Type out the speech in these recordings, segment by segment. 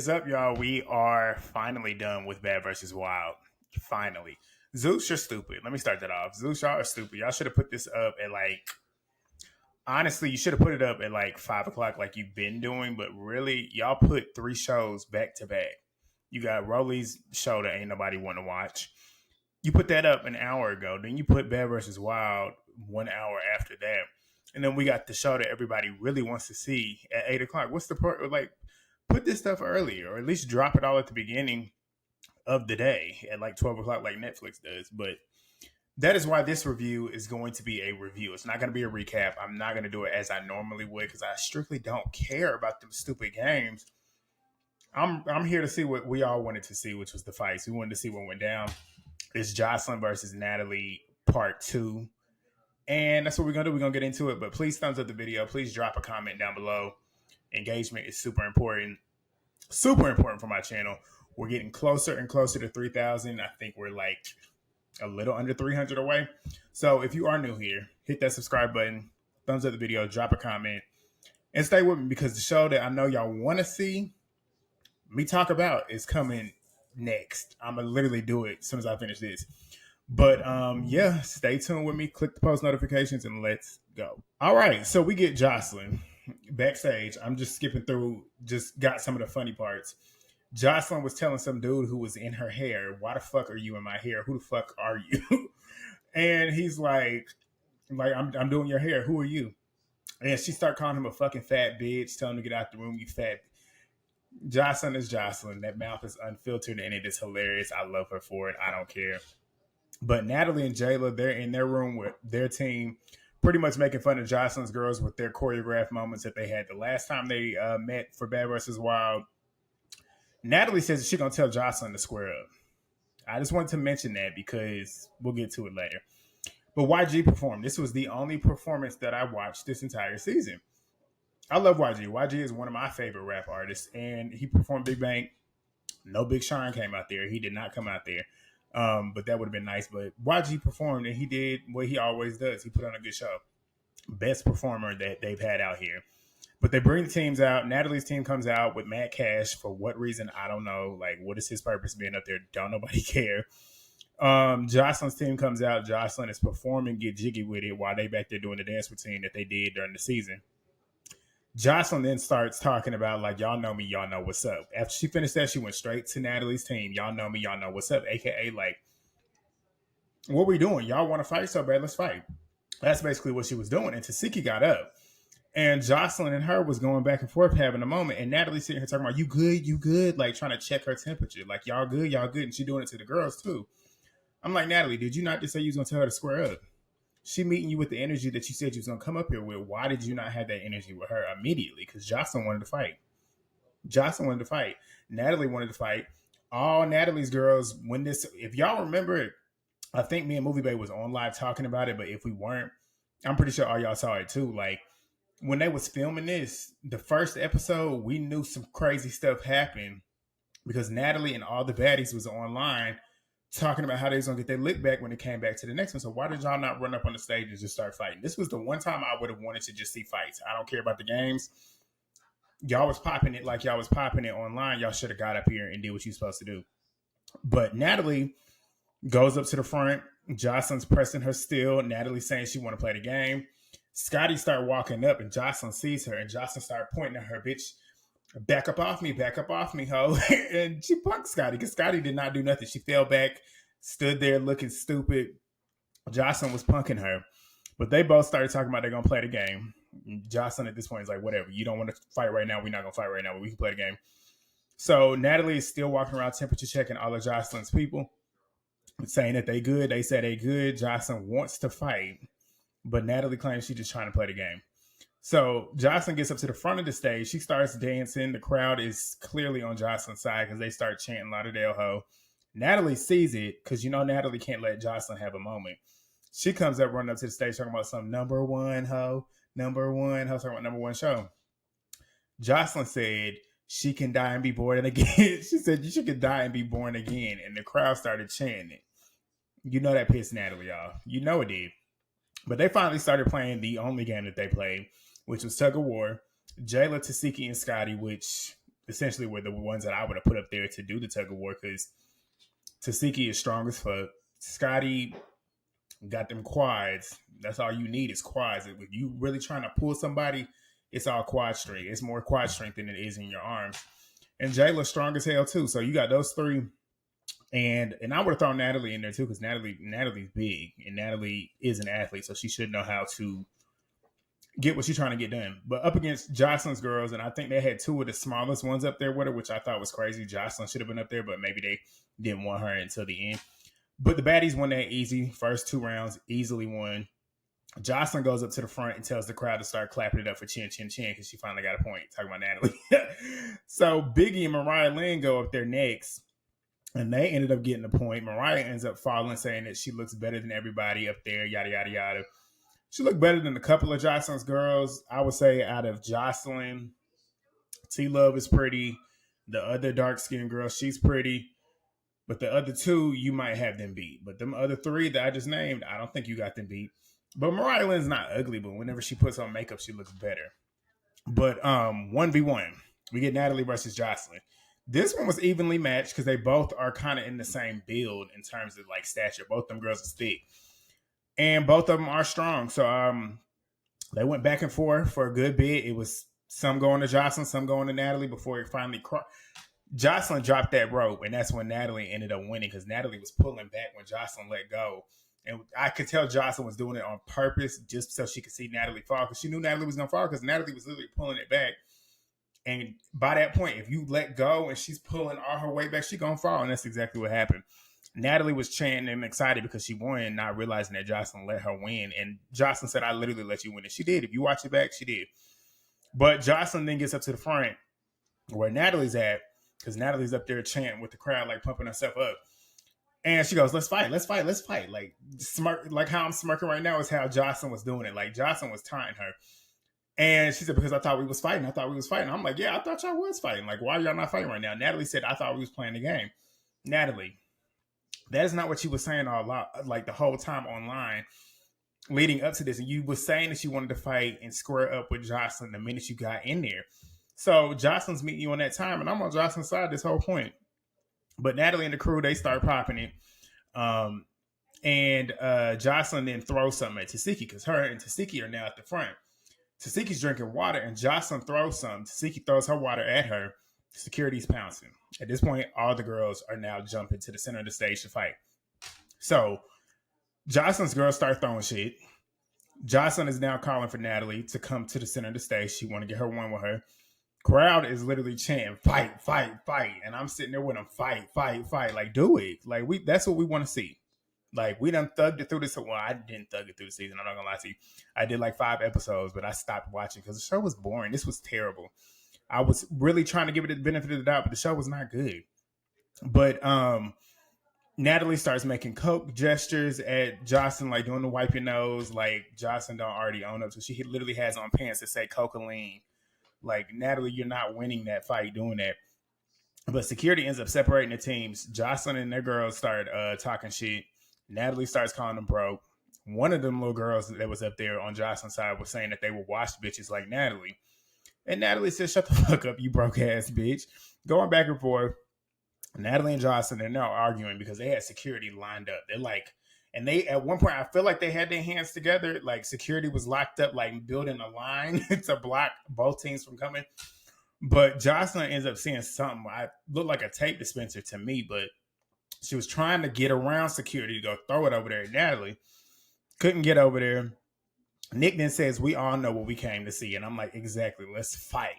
is up, y'all? We are finally done with Bad versus Wild. Finally. Zeus, you're stupid. Let me start that off. Zeus, y'all are stupid. Y'all should have put this up at honestly, you should have put it up at 5 o'clock like you've been doing, but really, y'all put 3 shows back to back. You got Rolly's show that ain't nobody want to watch. You put that up an hour ago. Then you put Bad versus Wild 1 hour after that. And then we got the show that everybody really wants to see at 8 o'clock. What's the point? Put this stuff earlier, or at least drop it all at the beginning of the day at 12 o'clock like Netflix does. But that is why this review is going to be a review. It's not going to be a recap. I'm not going to do it as I normally would because I strictly don't care about them stupid games. I'm here to see what we all wanted to see, which was the fights. We wanted to see what went down. It's Joseline versus Natalie part 2. And that's what we're going to do. We're going to get into it. But please thumbs up the video. Please drop a comment down below. Engagement is super important. Super important for my channel. We're getting closer and closer to 3,000. I think we're a little under 300 away. So if you are new here, hit that subscribe button. Thumbs up the video. Drop a comment. And stay with me because the show that I know y'all want to see me talk about is coming next. I'm going to literally do it as soon as I finish this. But yeah, stay tuned with me. Click the post notifications and let's go. All right, so we get Joseline backstage. I'm just skipping through, just got some of the funny parts. Joseline was telling some dude who was in her hair, "Why the fuck are you in my hair? Who the fuck are you?" And he's like I'm doing your hair. Who are you? And she started calling him a fucking fat bitch, telling him to get out the room, you fat. Joseline is Joseline. That mouth is unfiltered and it is hilarious. I love her for it. I don't care. But Natalie and Jela, they're in their room with their team, pretty much making fun of Joseline's girls with their choreographed moments that they had the last time they met for Bad vs. Wild. Natalie says she's going to tell Joseline to square up. I just wanted to mention that because we'll get to it later. But YG performed. This was the only performance that I watched this entire season. I love YG. YG is one of my favorite rap artists, and he performed Big Bang. No Big Sean came out there. He did not come out there. But that would have been nice. But YG performed, and he did what he always does. He put on a good show. Best performer that they've had out here. But they bring the teams out. Natalie's team comes out with Matt Cash. For what reason, I don't know. What is his purpose being up there? Don't nobody care. Joseline's team comes out. Joseline is performing Get Jiggy with it while they back there doing the dance routine that they did during the season. Joseline then starts talking about, y'all know me, y'all know what's up. After she finished that, she went straight to Natalie's team. Y'all know me, y'all know what's up. AKA, what we doing? Y'all want to fight so bad? Let's fight. That's basically what she was doing. And Tesehki got up. And Joseline and her was going back and forth having a moment. And Natalie sitting here talking about, you good, you good? Trying to check her temperature. Y'all good, y'all good. And she doing it to the girls, too. I'm like, Natalie, did you not just say you was going to tell her to square up? She meeting you with the energy that you said you was going to come up here with. Why did you not have that energy with her immediately? Because Joseline wanted to fight. Joseline wanted to fight. Natalie wanted to fight. All Natalie's girls, if y'all remember, I think me and Movie Bay was on live talking about it, but if we weren't, I'm pretty sure all y'all saw it too. When they was filming this, the first episode, we knew some crazy stuff happened because Natalie and all the baddies was online talking about how they was going to get their lick back when it came back to the next one. So why did y'all not run up on the stage and just start fighting? This was the one time I would have wanted to just see fights. I don't care about the games. Y'all was popping it like y'all was popping it online. Y'all should have got up here and did what you supposed to do. But Natalie goes up to the front. Joseline's pressing her still. Natalie saying she want to play the game. Scotty start walking up and Joseline sees her and Joseline started pointing at her, bitch, back up off me, ho. And she punked Scotty because Scotty did not do nothing. She fell back, stood there looking stupid. Joseline was punking her. But they both started talking about they're going to play the game. Joseline at this point is like, whatever. You don't want to fight right now. We're not going to fight right now, but we can play the game. So Natalie is still walking around temperature checking all of Joseline's people, saying that they good. They said they good. Joseline wants to fight. But Natalie claims she's just trying to play the game. So Joseline gets up to the front of the stage. She starts dancing. The crowd is clearly on Joseline's side because they start chanting Lauderdale Ho. Natalie sees it because, Natalie can't let Joseline have a moment. She comes up, running up to the stage, talking about some number one ho, talking about number one show. Joseline said she can die and be born again. She said she could die and be born again. And the crowd started chanting it. That pissed Natalie off. It did. But they finally started playing the only game that they played, which was Tug of War, Jela, Tesehki, and Scotty, which essentially were the ones that I would have put up there to do the tug of war because Tesehki is strong as fuck. Scotty got them quads. That's all you need is quads. If you really trying to pull somebody, it's all quad strength. It's more quad strength than it is in your arms. And Jayla's strong as hell too. So you got those three. And I would have thrown Natalie in there too because Natalie's big and Natalie is an athlete, so she should know how to get what she's trying to get done. But up against Joseline's girls, and I think they had two of the smallest ones up there with her, which I thought was crazy. Joseline should have been up there, but maybe they didn't want her until the end. But the baddies won that easy. First 2 rounds, easily won. Joseline goes up to the front and tells the crowd to start clapping it up for Chin Chin Chin because she finally got a point. Talking about Natalie. So Biggie and Mariahlynn go up there next. And they ended up getting a point. Mariah ends up falling, saying that she looks better than everybody up there, yada, yada, yada. She looked better than a couple of Joseline's girls. I would say out of Joseline, T-Love is pretty. The other dark-skinned girl, she's pretty. But the other 2, you might have them beat. But them other 3 that I just named, I don't think you got them beat. But Mariahlynn's not ugly, but whenever she puts on makeup, she looks better. But 1v1, we get Natalie versus Joseline. This one was evenly matched because they both are kind of in the same build in terms of like stature. Both them girls are thick. And both of them are strong. So they went back and forth for a good bit. It was some going to Joseline, some going to Natalie before it finally Joseline dropped that rope, and that's when Natalie ended up winning because Natalie was pulling back when Joseline let go. And I could tell Joseline was doing it on purpose just so she could see Natalie fall because she knew Natalie was going to fall because Natalie was literally pulling it back. And by that point, if you let go and she's pulling all her weight back, she's going to fall. And that's exactly what happened. Natalie was chanting and excited because she won, not realizing that Joseline let her win. And Joseline said, I literally let you win. And she did. If you watch it back, she did. But Joseline then gets up to the front where Natalie's at because Natalie's up there chanting with the crowd, like pumping herself up. And she goes, let's fight, let's fight, let's fight. Like, smirk, like how I'm smirking right now is how Joseline was doing it. Like, Joseline was taunting her. And she said, because I thought we was fighting. I'm like, yeah, I thought y'all was fighting. Like, why are y'all not fighting right now? Natalie said, I thought we was playing the game. Natalie, that is not what she was saying like the whole time online leading up to this. And you were saying that you wanted to fight and square up with Joseline the minute you got in there. So Joseline's meeting you on that time, and I'm on Joseline's side this whole point. But Natalie and the crew, they start popping it. And Joseline then throws something at Tesehki because her and Tesehki are now at the front. Tesehki's drinking water and Joseline throws some. Tesehki throws her water at her. Security's pouncing. At this point, all the girls are now jumping to the center of the stage to fight. So Joseline's girls start throwing shit. Joseline is now calling for Natalie to come to the center of the stage. She want to get her one with her. Crowd is literally chanting, fight, fight, fight. And I'm sitting there with them, fight, fight, fight. Like, do it. Like, that's what we want to see. Like, we done thugged it through this. Well, I didn't thug it through the season. I'm not going to lie to you. I did like 5 episodes, but I stopped watching because the show was boring. This was terrible. I was really trying to give it the benefit of the doubt, but the show was not good. But Natalie starts making coke gestures at Joseline, like doing the wipe your nose. Like, Joseline don't already own up. So she literally has on pants that say cocaine. Like, Natalie, you're not winning that fight doing that. But security ends up separating the teams. Joseline and their girls start talking shit. Natalie starts calling them broke. One of them little girls that was up there on Joseline's side was saying that they were washed bitches like Natalie. And Natalie said, shut the fuck up, you broke ass bitch. Going back and forth. Natalie and Joseline, they're now arguing because they had security lined up. They're like, and they, at one point, I feel like they had their hands together. Like, security was locked up, like building a line to block both teams from coming. But Joseline ends up seeing something. I looked like a tape dispenser to me, but she was trying to get around security to go throw it over there at Natalie. Couldn't get over there. Nick then says, we all know what we came to see. And I'm like, exactly, let's fight.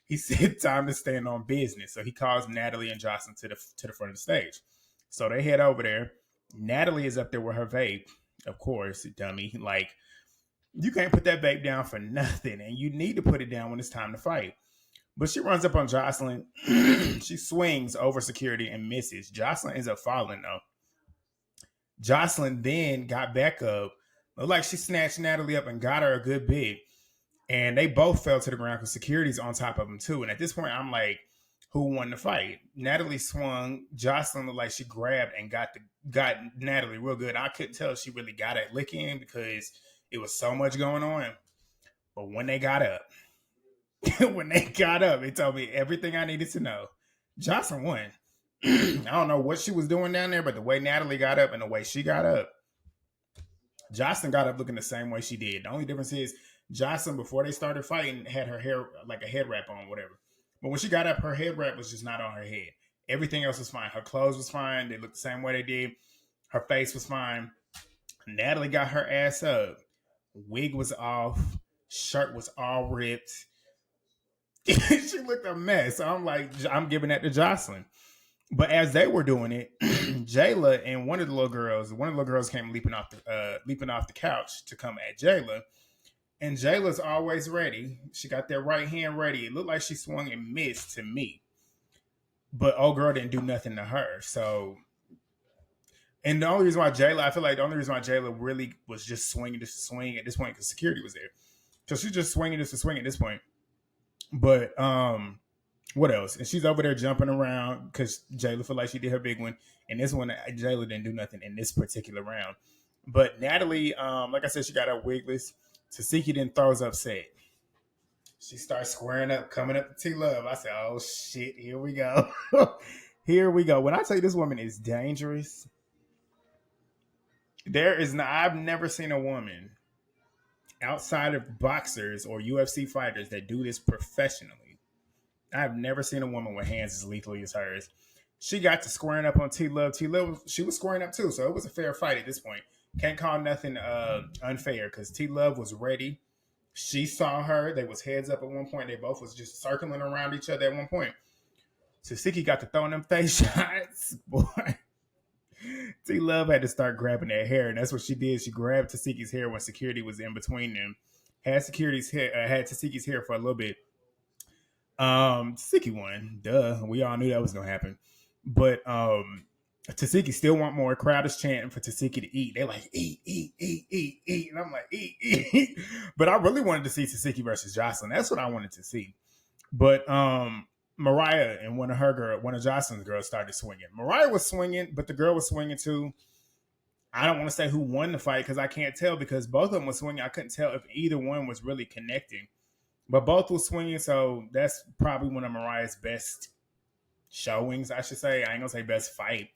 He said, time to stand on business. So he calls Natalie and Joseline to the front of the stage. So they head over there. Natalie is up there with her vape. Of course, dummy. Like, you can't put that vape down for nothing. And you need to put it down when it's time to fight. But she runs up on Joseline. She swings over security and misses. Joseline ends up falling, though. Joseline then got back up. Looked like she snatched Natalie up and got her a good bit. And they both fell to the ground because security's on top of them, too. And at this point, I'm like, who won the fight? Natalie swung. Joseline looked like she grabbed and got Natalie real good. I couldn't tell if she really got it licking because it was so much going on. But when they got up, When they got up, it told me everything I needed to know. Joseline won. I don't know what she was doing down there, but the way Natalie got up and the way she got up, Joseline got up looking the same way she did. The only difference is Joseline, before they started fighting, had her hair like a head wrap on, whatever. But when she got up, her head wrap was just not on her head. Everything else was fine. Her clothes was fine. They looked the same way they did. Her face was fine. Natalie got her ass up. Wig was off. Shirt was all ripped. She looked a mess. So I'm like, I'm giving that to Joseline. But as they were doing it, Jela and one of the little girls came leaping off the couch to come at Jela. And Jayla's always ready. She got that right hand ready. It looked like she swung and missed to me. But old girl didn't do nothing to her. So, and the only reason why Jayla really was just swinging just to swing at this point, because security was there. So she's just swinging just to swing at this point. But what else? And she's over there jumping around because Jayla felt like she did her big one. And this one, Jayla didn't do nothing in this particular round. But Natalie, like I said, she got her wigless. Tesehki then throws upset. She starts squaring up, coming up to T-Love. I said, oh, shit, here we go. Here we go. When I tell you this woman is dangerous, I've never seen a woman outside of boxers or UFC fighters that do this professionally. I've never seen a woman with hands as lethally as hers. She got to squaring up on T-Love. T-Love, she was squaring up too, so it was a fair fight at this point. Can't call nothing unfair because T-Love was ready. She saw her. They was heads up at one point. They both was just circling around each other at one point. Tesehki got to throwing them face shots. Boy, T-Love had to start grabbing that hair, and that's what she did. She grabbed Tesehki's hair when security was in between them. Had Tesehki's hair for a little bit. Tesehki won. Duh. We all knew that was gonna happen. But Tesehki still want more. Crowd is chanting for Tesehki to eat. They're like, eat, eat, eat, eat, eat. And I'm like, eat, eat, eat. But I really wanted to see Tesehki versus Joseline. That's what I wanted to see. But Mariah and one of Joseline's girls started swinging. Mariah was swinging, but the girl was swinging too. I don't want to say who won the fight because I can't tell because both of them were swinging. I couldn't tell if either one was really connecting. But both were swinging, so that's probably one of Mariah's best showings, I should say. I ain't going to say best fight.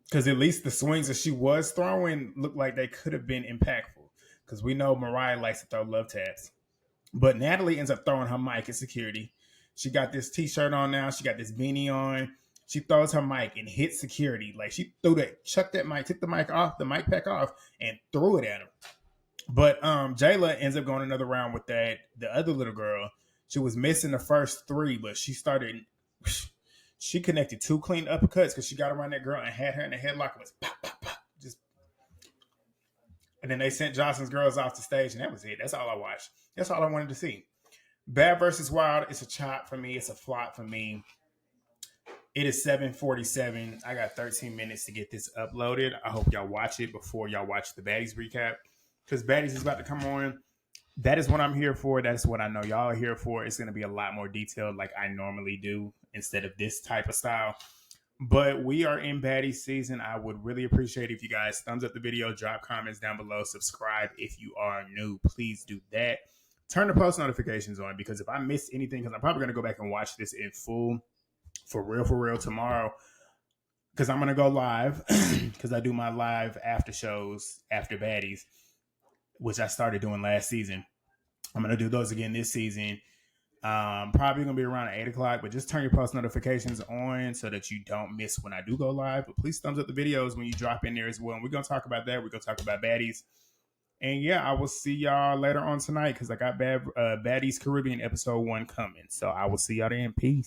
Because at least the swings that she was throwing looked like they could have been impactful. Because we know Mariah likes to throw love taps. But Natalie ends up throwing her mic at security. She got this t-shirt on now. She got this beanie on. She throws her mic and hits security. Like she chucked that mic, took the mic pack off, and threw it at him. But Jayla ends up going another round with the other little girl. She was missing the first three, but she connected two clean uppercuts because she got around that girl and had her in a headlock. It was pop, pop, pop. And then they sent Johnson's girls off the stage, and that was it. That's all I watched. That's all I wanted to see. Bad versus Wild, it's a chop for me. It's a flop for me. It is 7:47. I got 13 minutes to get this uploaded. I hope y'all watch it before y'all watch the Baddies recap. Because Baddies is about to come on. That is what I'm here for. That's what I know y'all are here for. It's going to be a lot more detailed like I normally do instead of this type of style. But we are in Baddies season. I would really appreciate if you guys thumbs up the video, drop comments down below, subscribe if you are new. Please do that. Turn the post notifications on because if I miss anything, because I'm probably going to go back and watch this in full for real tomorrow because I'm going to go live because I do my live after shows after Baddies, which I started doing last season. I'm going to do those again this season. Probably going to be around 8 o'clock, but just turn your post notifications on so that you don't miss when I do go live. But please thumbs up the videos when you drop in there as well. And we're going to talk about that. We're going to talk about Baddies. And yeah, I will see y'all later on tonight because I got Baddies Caribbean episode 1 coming. So I will see y'all then. Peace.